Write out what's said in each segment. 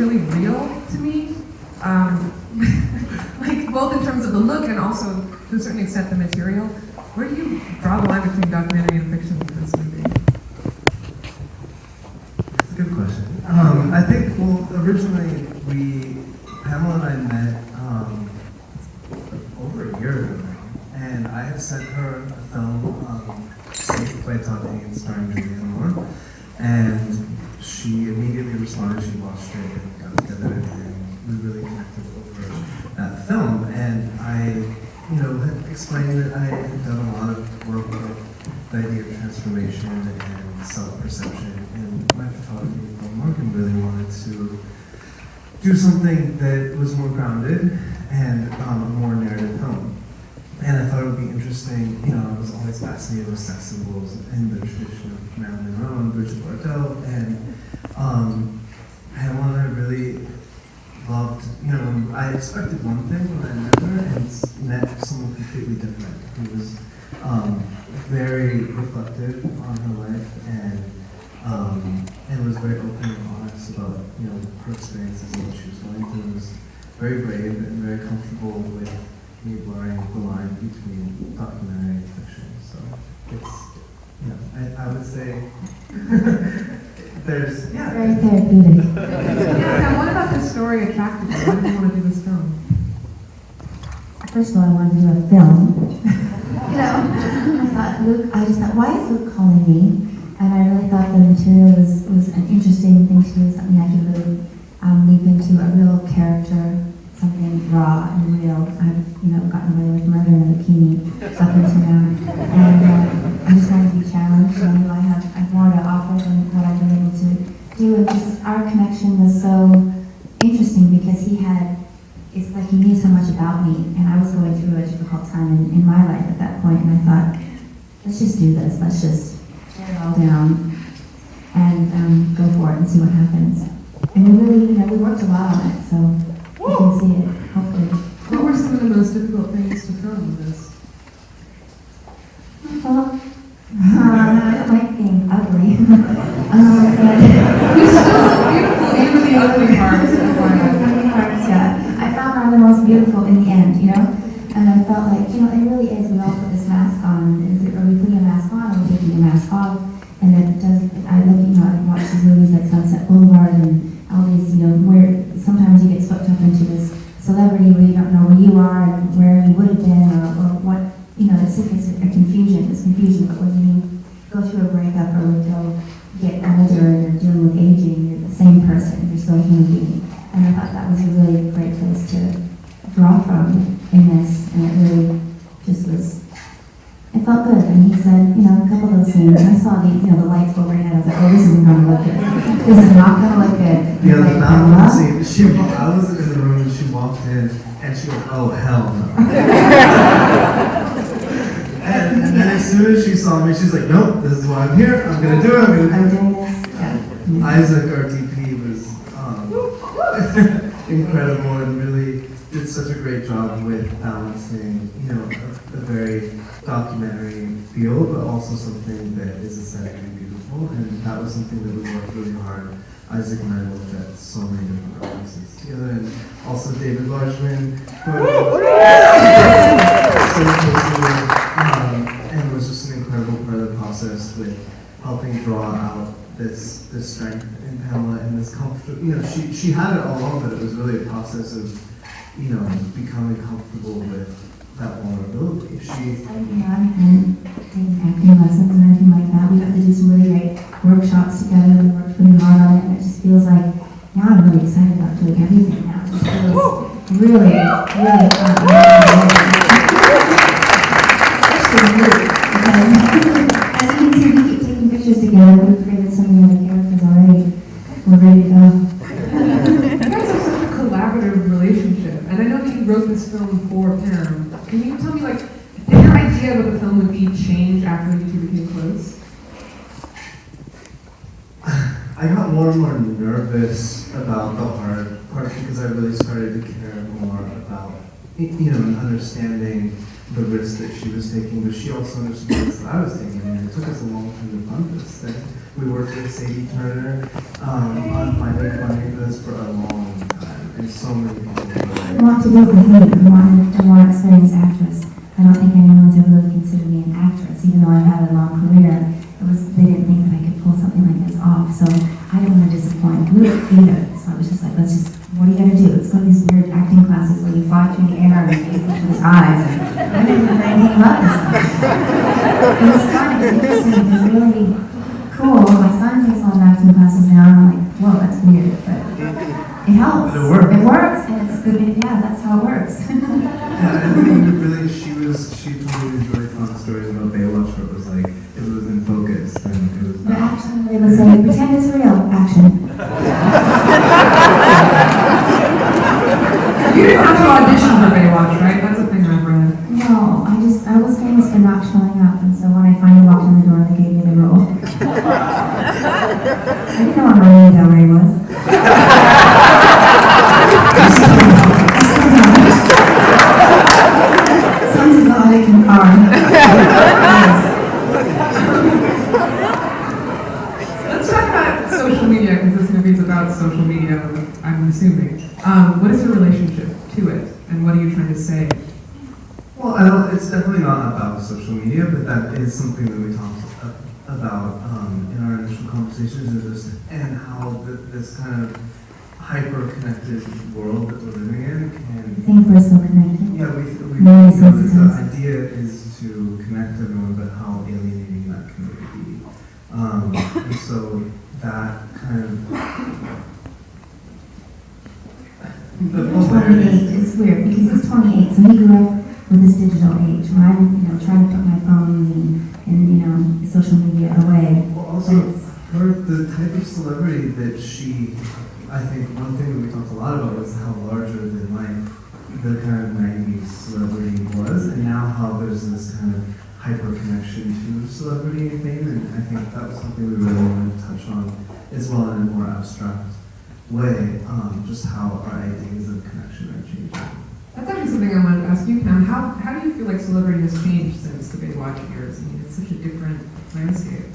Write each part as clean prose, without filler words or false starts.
really real to me. Like both in terms of the look and also to a certain extent the material. Where do you draw the line between documentary and fiction with this movie? That's a good question. I think, well, originally Pamela and I met over a year ago now, and I had sent her a film, Saved by Todd Haynes, starring Julianne Moore, and she immediately responded. She watched it and got together, and we really connected over that film. And I, had explained that I had done a lot of work with the idea of transformation and self-perception, and my photography film work, and really wanted to do something that was more grounded and a more narrative film. And I thought it would be interesting, I was always fascinated with sex symbols in the tradition of Marilyn Monroe and Bridget Bardot, and Pamela and I really loved, I expected one thing when I met her and met someone completely different who was very reflective on her life and was very open and honest about, her experiences and what she was going through. It was very brave and very comfortable with me blurring the line between documentary and fiction. So it's, I would say there's, very therapeutic. Yeah, what about this story attracted you? Why did you want to do this film? First of all, I wanted to do a film. I just thought, why is Luke calling me? And I really thought the material was an interesting thing to do, something I could really leap into, a real character, something raw and real. I've, gotten away with murder in a bikini up until now. And I just wanted to be challenged. I have more to offer than what I've been able to do. And just our connection was so interesting because it's like he knew so much about me, and I was going through a difficult time in my life at that point, and I thought, let's just do this. Let's just tear it all down and go for it and see what happens. And we really, we worked a lot on it, so you can see it, hopefully. What were some of the most difficult things to film with this? Well, I don't like being ugly. You still look beautiful, even the ugly parts. Yeah. I found her the most beautiful in the end, And I felt like, it really is. We all put this mask on. Are we putting a mask on, or are we taking a mask off? And I watch these movies like Sunset Boulevard and all these, where sometimes you get swept up into this celebrity where you don't know where you are and where you would have been or what, it's a confusion. It's confusion, but when you go through a breakup or when you get older and you're dealing with aging, you're the same person. You're still a human being. And I thought that was a really great place to draw from in this, and it really just was, it felt good. And he said, a couple of those scenes, and I saw the lights overhead, I was like, oh, this isn't going to look good. This is not going to look good. Yeah, the bathroom scene, I was in the room and she walked in, and she goes, oh, hell no. and then as soon as she saw me, she's like, nope, this is why I'm here, I'm going to do it, I'm doing this. Yeah. Isaac, our DP, was incredible and really did such a great job with balancing, a very documentary feel, but also something that is aesthetically beautiful. And that was something that we worked really hard. Isaac and I looked at so many different references together, and also David Largman, who and was just an incredible part of the process with helping draw out this strength in Pamela and this comfort. She had it all along, but it was really a process of, becoming comfortable with that vulnerability. I haven't taken acting lessons or anything like that. We got to do some really great workshops together. We worked really hard on it, and it just feels like now I'm really excited about doing everything now. It just feels really, really fun. Especially me, because as you can see, we keep taking pictures together. We've created so many other characters already. We're ready to go. You guys have such a collaborative relationship, and I know that you wrote this film for Pam. Can you tell me, did your idea of what the film would be change after you two became close? I got more and more nervous about the hard part because I really started to care more about, understanding the risk that she was taking, but she also understood the risk that I was taking. And it took us a long time to fund this thing. We worked with Sadie Turner on finding funding for this this for a long time, and so many people I want to do it with me. I want to experience actress. I don't think anyone's ever really considered me an actress, even though I've had a long career. They didn't think that I could pull something like this off, so I didn't want to disappoint Luke either. So I was just like, what are you going to do? Let's go to these weird acting classes where you fly through the air and you look into his eyes. And I didn't know anything about this stuff. It was fun, it was interesting, it was really cool. My son takes a lot of acting classes now, and I'm like, whoa, that's weird, but it helps. But it works. It works, and it's good. Yeah, that's how it works. Yeah, I think really she told me these really fun stories about Baywatch where it was like, it was in focus and it was The action, they would say, pretend it's real, action. You didn't have to audition for Baywatch, right? That's a thing I've read. No, I was famous for not showing up, and so when I finally walked in the door, they gave me the role. I didn't know what my name Del Rey was. Something's all they can Let's talk about social media, because this movie is about social media, I'm assuming. What is your relationship to it, and what are you trying to say? Well, it's definitely not about social media, but that is something that we talked about in our initial conversations, and how this kind of hyper-connected world that we're living in can... I think we're so connected. Yeah, the idea is to connect everyone, but how alienating that can really be. And so that kind of... The 28, it's weird, because he's 28, so he grew up with this digital age, where I'm, trying to put my phone and social media away. Well, also, the type of celebrity that she... I think one thing that we talked a lot about was how larger than life the kind of 90s celebrity was, and now how there's this kind of hyper connection to celebrity and fame, and I think that was something we really wanted to touch on as well in a more abstract way, just how our ideas of connection are changing. That's actually something I wanted to ask you, Pam. How do you feel like celebrity has changed since the Baywatch years? I mean, it's such a different landscape.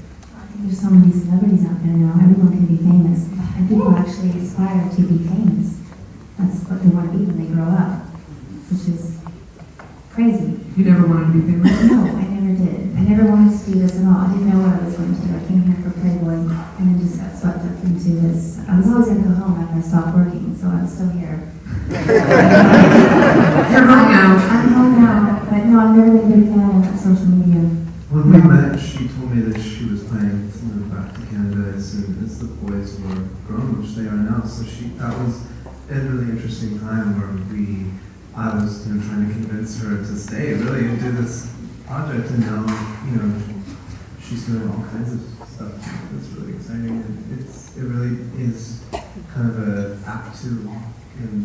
There's so many celebrities out there now. Everyone can be famous, and people actually aspire to be famous. That's what they want to be when they grow up, which is crazy. You never wanted to be famous? No, I never did. I never wanted to do this at all. I didn't know what I was going to do. I came here for Playboy, and then just got swept up into this. I was always going to go home after I stopped working, so I'm still here. You're home now. I'm home now, but no, I've never been a big fan of social media. When we met, she told me that she was planning to move back to Canada as soon as the boys were grown, which they are now. So that was a really interesting time where I was trying to convince her to stay really and do this project, and now she's doing all kinds of stuff that's really exciting, and it really is kind of a act 2 in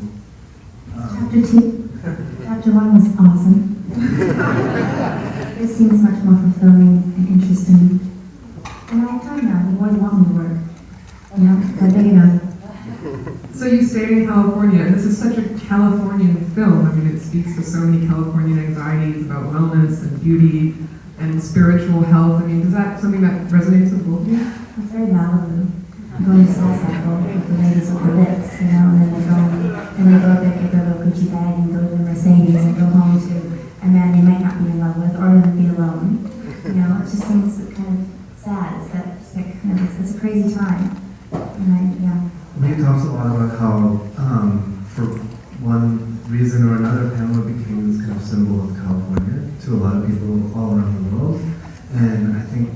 Chapter 2. Chapter 1 was awesome. This seems much more fulfilling and interesting. And I have time now. The boys want me to work. They're big enough. So you stayed in California, and this is such a Californian film. I mean, it speaks to so many Californian anxieties about wellness and beauty and spiritual health. I mean, is that something that resonates with both of you? It's very Malibu. I'm going to Soul Cycle with the ladies with the lips, and then they go up there, get their little Gucci bag, and go to the Mercedes, and go home to a man they might not be in love with, or even be alone. It just seems kind of sad. It's a crazy time. And We talked a lot about how, for one reason or another, Pamela became this kind of symbol of California to a lot of people all around the world. And I think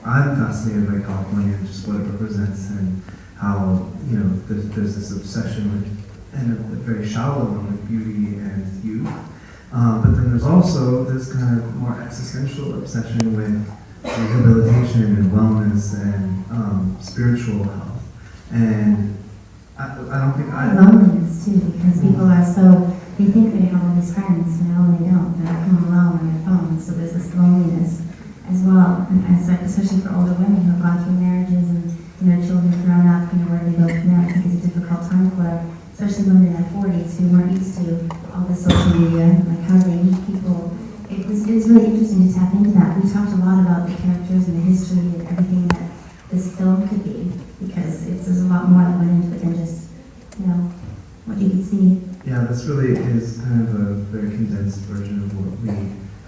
I'm fascinated by California and just what it represents, and how there's this obsession with, and a very shallow one, with beauty and youth. But then there's also this kind of more existential obsession with rehabilitation and wellness and spiritual health. And I don't think loneliness too, because people are they think they have all these friends, and they don't. They're home alone on their phones, so there's this loneliness as well, and especially for older women who have gone through marriages and children have grown up, where they go from there. I think it's a difficult time for them, especially women in their 40s who weren't used to all this social media, like how they meet people. It was really interesting to tap into that. We talked a lot about the characters and the history and everything that this film could be, because there's a lot more that went into it than just this really is kind of a very condensed version of what we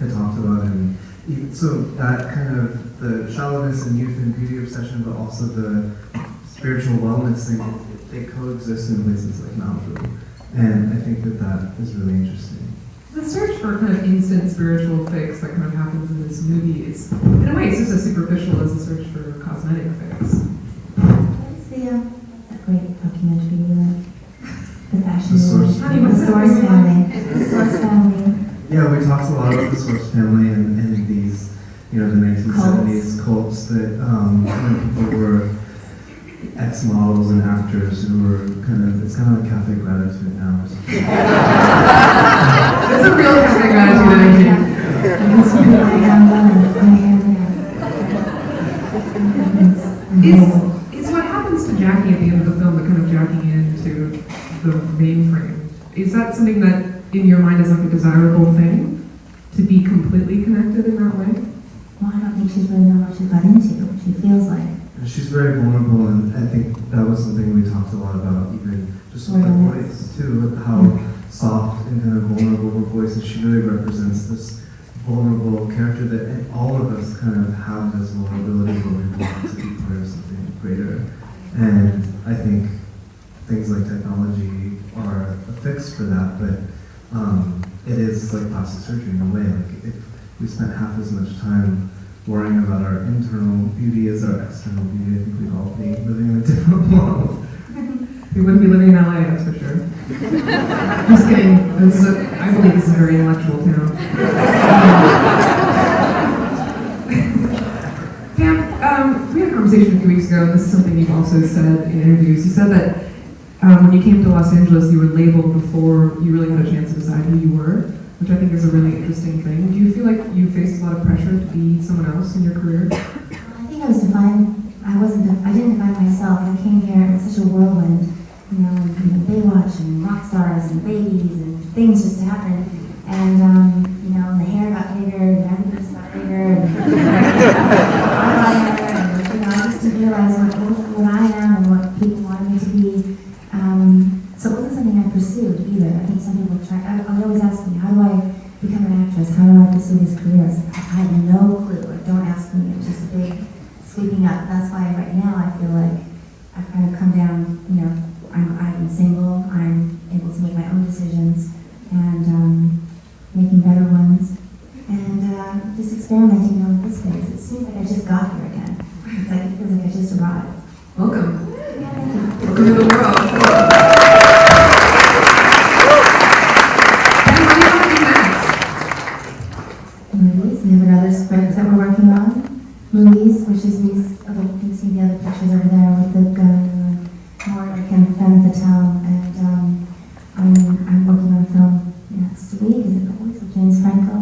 had talked about, and so that kind of the shallowness and youth and beauty obsession, but also the spiritual wellness thing, they coexist in places like Malibu, and I think that is really interesting. The search for kind of instant spiritual fix that kind of happens in this movie is, in a way, it's just as superficial as the search for cosmetic fix. What is that great documentary you like? The fashion The Source family. The Source family. Yeah, we talked a lot about the Source family and these, the 1970s cults that people were ex-models and actors who were it's kind of like Cafe Gratitude now or something. It's a real Cafe Gratitude, Is what happens to Jackie at the end of the film, the kind of jacking into the mainframe, is that something that in your mind is like a desirable thing? To be completely connected in that way? Well, I don't think she's really know what she got into. She feels like. She's very vulnerable, and I think that was something we talked a lot about, even just with her voice too, how soft and kind of vulnerable her voice is. She really represents this vulnerable character that all of us kind of have this vulnerability where we want to be part of something greater. And I think things like technology are a fix for that, but it is like plastic surgery in a way. Like if we spent half as much time worrying about our internal beauty as our external beauty, I think we'd all be living in a different world. We wouldn't be living in LA, that's for sure. Just kidding. I believe this is a very intellectual town. Pam, we had a conversation a few weeks ago, and this is something you've also said in interviews. You said that when you came to Los Angeles, you were labeled before you really had a chance to decide who you were, which I think is a really interesting thing. Do you feel like you faced a lot of pressure to be someone else in your career? I think I was defined. I didn't define myself. I came here in such a whirlwind, Baywatch and rock stars and babies and things just happened. And the hair got bigger, and everything got bigger, and I just didn't realize what I am and what people wanted me to be. So it wasn't something I pursued either. I think some people try. I always ask me, how do I become an actress? How do I pursue this career? I had no clue. Like, don't ask me. It's just a big sweeping up. That's why right now I feel like I've kind of come down. I'm single. I'm able to make my own decisions and making better ones, and just experimenting with this space. It seems like I just got here again. It's like it feels like I just arrived. Welcome. Yeah, thank you. Welcome to the world. Movies. We have another script that we're working on. Movies, which is these. You can see the other pictures over there with the gun, more like femme fatale, and I'm working on a film next week. Is it Boys with James Franco?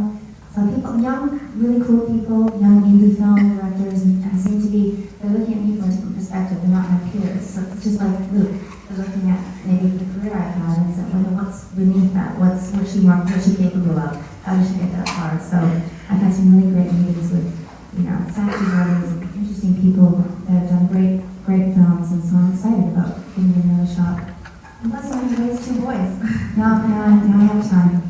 So people, young, really cool people, young indie film directors, and I seem to be. They're looking at me from a different perspective. They're not my peers. So it's just like Luke. They're looking at maybe the career I've had and saying, what's beneath that? What's she capable of? How did she get that far? So I've had some really great meetings with, factory brothers and interesting people that have done great films, and so I'm excited about giving it another shot. And plus, I have raised 2 boys. Now I have time.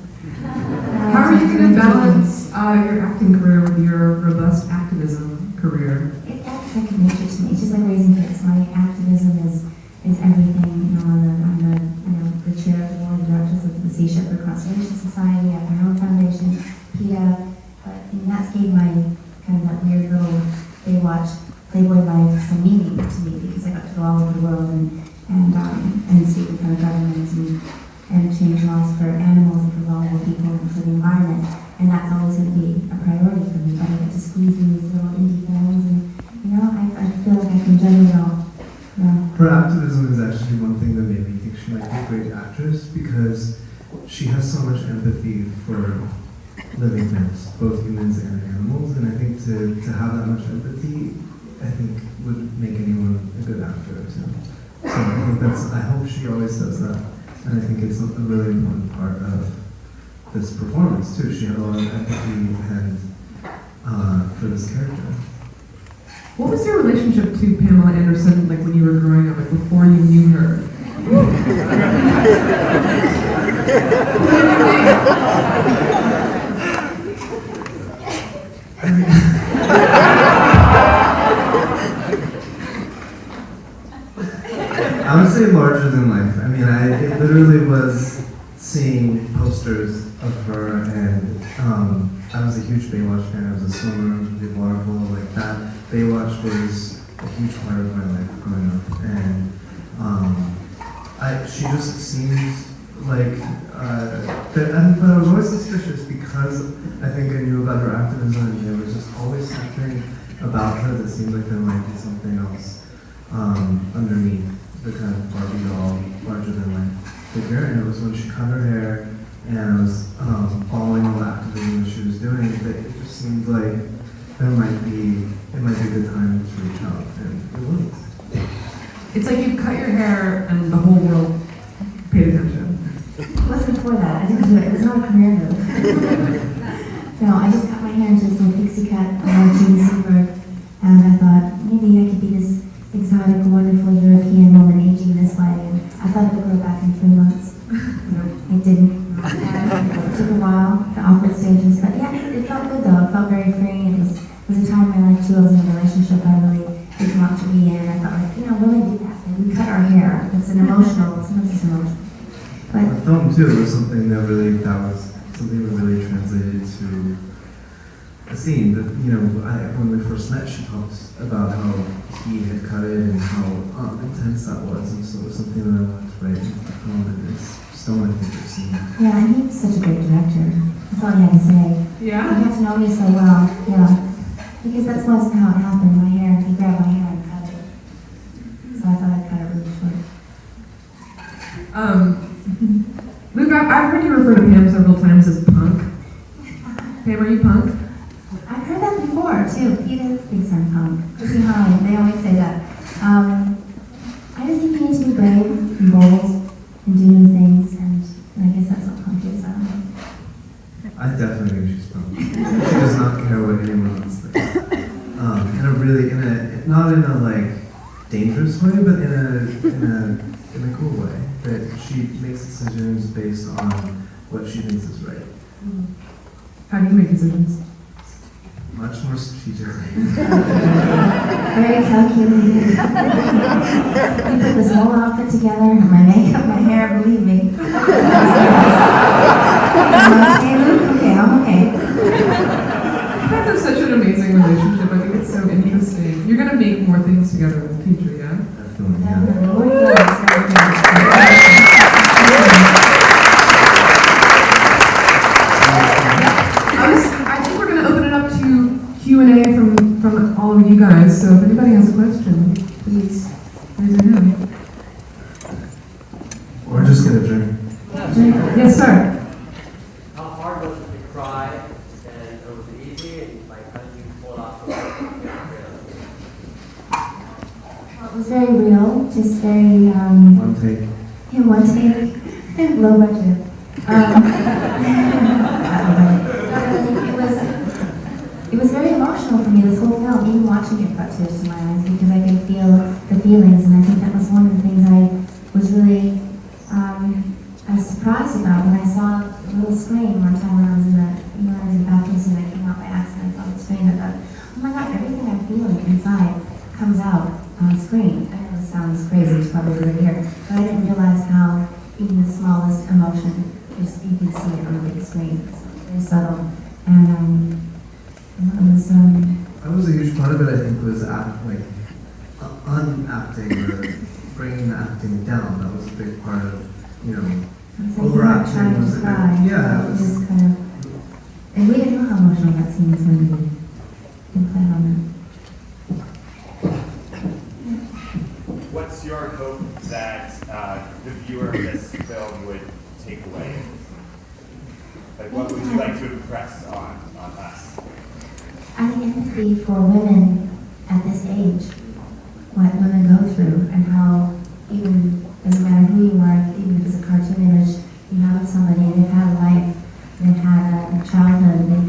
How are you going to balance your acting career with your robust activism career? That's second nature to me. It's just like raising kids. My activism is everything. I'm the chair of the board of directors of the Sea Shepherd Conservation Society. I have my own foundation, PETA. But that's gave my kind of that weird little Baywatch Playboy life some meaning to me, because I got to go all over the world and speak in front of governments and change laws for animals and for vulnerable people and for the environment. And that's always going to be a priority for me. But I get to squeeze in these little indie films, and I feel like I can juggle it all. Yeah. Her activism is actually one thing that made me think she might be a great actress, because she has so much empathy for living things, both humans and animals, and I think to have that much empathy, I think would make anyone a good actor too. So I hope she always does that, and I think it's a really important part of this performance too. She had a lot of empathy and for this character. What was your relationship to Pamela Anderson like when you were growing up, like before you knew her? life. I mean, it literally was seeing posters of her, and I was a huge Baywatch fan. I was a swimmer, did water polo, like that. Baywatch was a huge part of my life growing up, and she just seems like, but I was always suspicious because I think I knew about her activism, and there was just always something about her that seemed like there might be something else underneath the kind of Barbie doll, larger than life figure. And it was when she cut her hair, and I was following all the activism that she was doing, that it just seemed like it might be a good time to reach out, and it was. It's like you cut your hair and the whole world paid attention. It wasn't for that. I didn't do it. It was not a career move. No, I just cut my hair into this little pixie cut on Jean Silver, and I thought maybe I could be this exotic, wonderful European woman aging this way. And I thought it would grow back in 3 months. It didn't. And it took a while, the awkward stages, but yeah, it felt good though. It felt very freeing. It was a time in my life too. I was in a relationship I really didn't want to be in. I thought, like, women do that. Like, we cut our hair. It's an emotional. Sometimes it's emotional. But the film too was something that really translated to a scene that, when we first met, she talks about how he had cut it and how intense that was, and so it was something that I wanted to write into the film, and it's still my favorite scene. yeah, and he was such a great director. That's all he had to say. Yeah? He got to know me so well, yeah. Because that's wasn't how it happened. He grabbed my hair and cut it. So I thought I'd cut it really short. Luke, I've heard you refer to Pam several times as punk. Pam, are you punk? I've heard that before, too. Peter thinks I'm punk. Pretty high. They always say that. I just think you need to be brave and bold and do new things, and I guess that's what punk is. I don't know. I definitely think she's punk. She does not care what anyone else thinks. Kind of really not in a like dangerous way, but in a cool way. That she makes decisions based on what she thinks is right. How do you make decisions? Much more strategically. Very calculated. You put this whole outfit together, and my makeup, my hair, believe me. Okay, Luke? Okay, I'm okay. You guys have such an amazing relationship. I think it's so interesting. You're going to make more things together in the future, yeah? Definitely, yeah. Definitely. We're close. I think we're going to open it up to Q&A from all of you guys. So if anybody has a question, please raise your hand. Or just get a drink. Yes, sir. How hard was it to cry, and was it easy, and like how did you pull it off? It was very real, just very, One take. in one take, low budget. It was very emotional for me, this whole film, even watching it brought tears to my eyes, because I could feel the feelings, and I think that was one of the things I was really, I was surprised about when I saw a little screen one time when I was in the bathroom scene. I came out by accident, I saw the screen, I thought, oh my god, everything I'm feeling inside comes out on screen. I know it sounds crazy, it's probably really here, but I didn't realize how even the smallest emotion, just you can see it on the big screen. So it's very subtle, and it was. That was a huge part of it. I think was unacting or bringing the acting down. That was a big part of overacting was a big, yeah. It was just kind of, and we didn't know how emotional that scene was going to be. Didn't plan on What's your hope that the viewer of this film would take away? Like, what would you like to impress on us? I think empathy for women at this age, what women go through, and how even, doesn't matter who you are, even if it's a cartoon image, you have somebody, and they've had a life, they've had a childhood, we've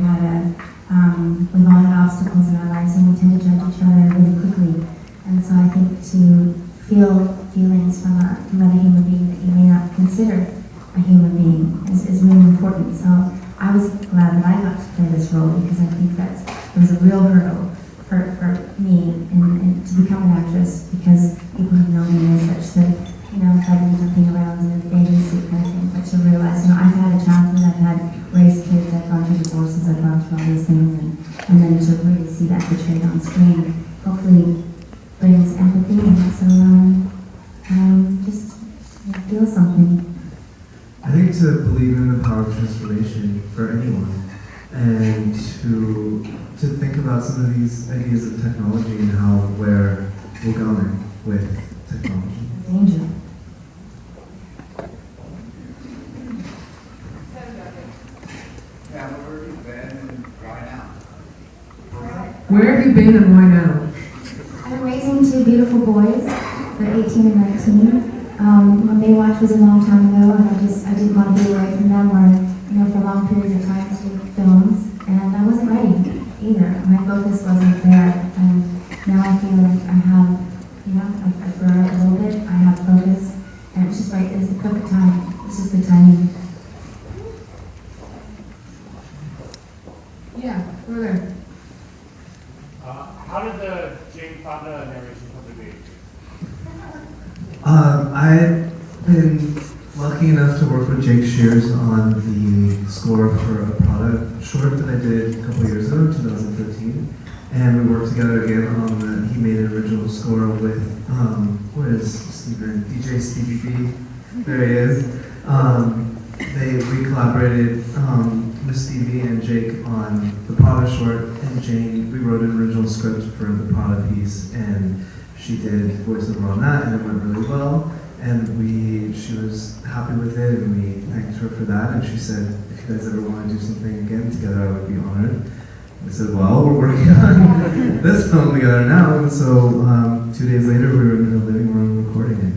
all had obstacles in our lives, and we tend to judge each other really quickly. And so I think to feel feelings from another human being that you may not consider a human being is really important. So I was glad that I got to play this role, because I think it was a real hurdle for me and to become an actress, because people have known me as such that, if I didn't do something something. I think to believe in the power of transformation for anyone, and to think about some of these ideas of technology and where we're going with technology. Danger. Pamela, where have you been and why now? Where have you been and why now? I've been raising two beautiful boys. They're 18 and 19. When Baywatch was a long time ago, and I didn't want to be away from them or, for long periods of time to do films. And I wasn't ready either. My focus wasn't there. And now I feel like I have, I've grown up a little bit. I have focus. And it's just right, it's the perfect time. It's just the timing. Yeah, over there. How did the Jane Fonda narration come to be? I've been lucky enough to work with Jake Shears on the score for a product short that I did a couple years ago, 2013. And we worked together again on he made an original score with, what is Steven? DJ Stevie B. There he is. We collaborated with Stevie and Jake on the Prada short, and Jane, we wrote an original script for the Prada piece, and she did voiceover on that, and it went really well. And she was happy with it, and we thanked her for that. And she said, if you guys ever want to do something again together, I would be honored. I said, well, we're working on this film together now. And so 2 days later, we were in the living room recording it.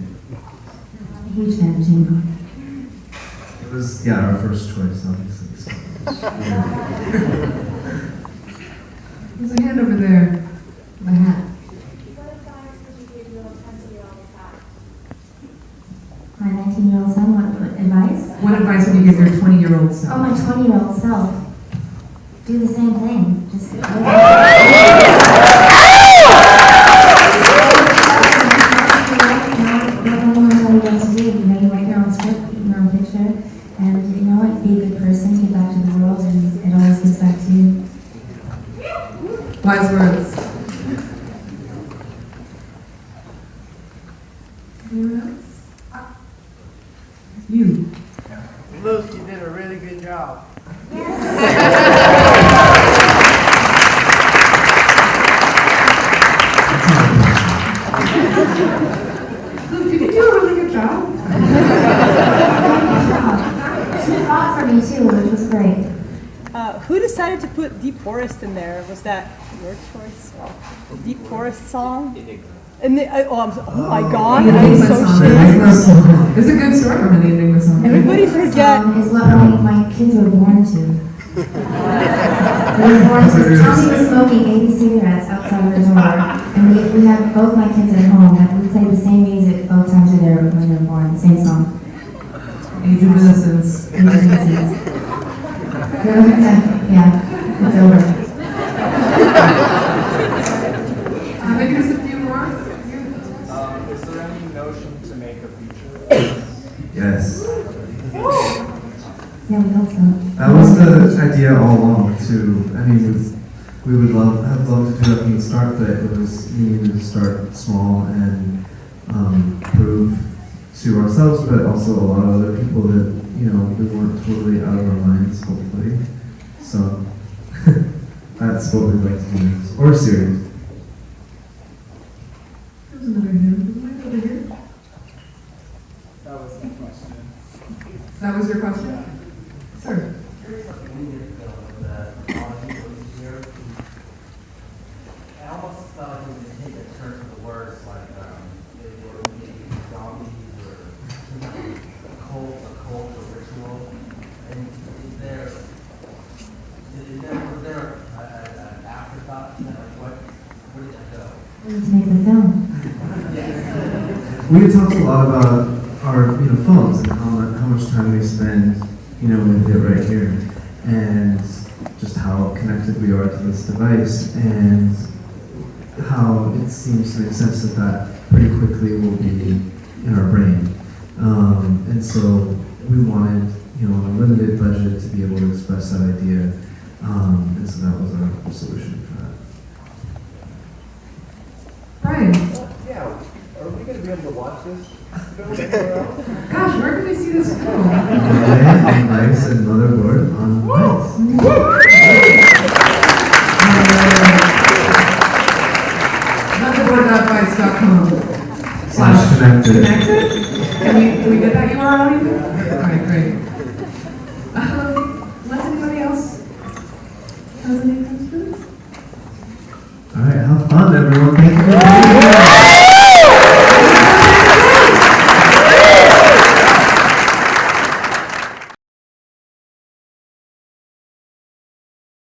I'm a huge fan of Jingle. It was, our first choice, obviously. So, There's a hand over there. The hat. What advice would you give your 20-year-old self? My 19-year-old son, what advice? What advice would you give your 20-year-old self? Oh, my 20-year-old self. Do the same thing. Just don't tell anyone tell you what to do. You write your own script, your own picture, and you know what? Be a good person, give back to the world, and it always gives back to you. Wise words. Anyone else? You. Luke, you did a really good job. Luke, did you do a really good job? She fought for me too, which was great. Who decided to put Deep Forest in there? Was that your choice? Deep Forest song? And oh my God, The I'm Enigma so song. ashamed. It's a good story behind the Enigma song. Everybody forget. Is what my kids were born to. They were born to. Tommy was smoking 80 cigarettes outside the door, and we have both my kids at home. And we play the same music both times they're there when they're born. The same song. Age of Innocence. Age of Innocence. Yeah, it's over. Maybe just a few more. Is there any notion to make a feature? yes. Yeah, we hope so. That was the idea all along, too. I mean, we would have loved to do it from the start, but it was, we needed to start small and prove to ourselves, but also a lot of other people that, we weren't totally out of our minds, hopefully. So, that's what we'd like to do next. Or a series. There's another hand. There's a hand over here. That was the question. That was your question? Sir. I almost felt like it was take a turn for the worse, like they were maybe zombies or a cult or ritual. And was there an afterthought to that? Like where did that go? We need to make the film. We had talked a lot about our, phones and how much time we spend, with it right here, and just how connected we are to this device, and how it seems to make sense that pretty quickly will be in our brain. And so we wanted, on a limited budget to be able to express that idea, and so that was our solution for that. Brian. Yeah, are we going to be be able to watch this film anywhere else? Gosh, where can we see this film? On Ice and Motherboard on Ice. Motherboard.vice.com/connected. Can we get that URL even? Alright, great. Unless anybody else has any